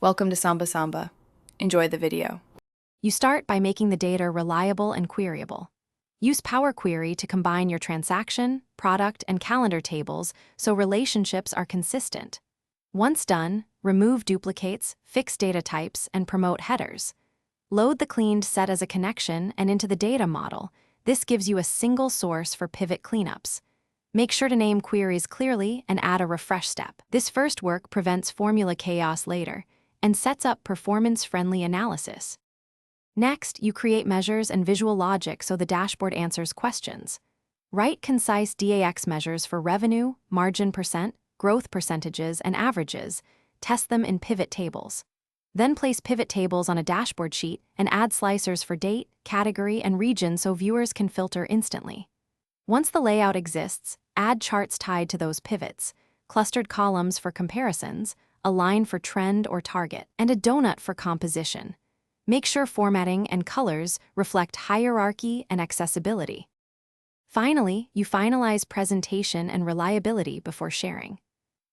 Welcome to Samba Samba. Enjoy the video. You start by making the data reliable and queryable. Use Power Query to combine your transaction, product, and calendar tables so relationships are consistent. Once done, remove duplicates, fix data types, and promote headers. Load the cleaned set as a connection and into the data model. This gives you a single source for pivot cleanups. Make sure to name queries clearly and add a refresh step. This first work prevents formula chaos later and sets up performance-friendly analysis. Next, you create measures and visual logic so the dashboard answers questions. Write concise DAX measures for revenue, margin percent, growth percentages, and averages. Test them in pivot tables. Then place pivot tables on a dashboard sheet and add slicers for date, category, and region so viewers can filter instantly. Once the layout exists, add charts tied to those pivots, clustered columns for comparisons, a line for trend or target, and a donut for composition. Make sure formatting and colors reflect hierarchy and accessibility. Finally, you finalize presentation and reliability before sharing.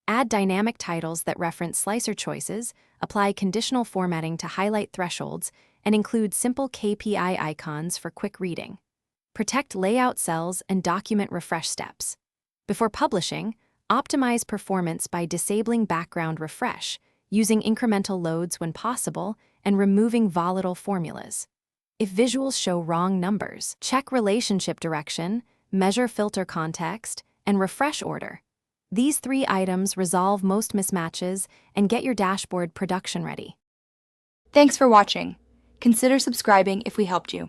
Add dynamic titles that reference slicer choices, apply conditional formatting to highlight thresholds, and include simple KPI icons for quick reading. Protect layout cells and document refresh steps. Before publishing, optimize performance by disabling background refresh, using incremental loads when possible, and removing volatile formulas. If visuals show wrong numbers, check relationship direction, measure filter context, and refresh order. These 3 items resolve most mismatches and get your dashboard production ready. Thanks for watching. Consider subscribing if we helped you.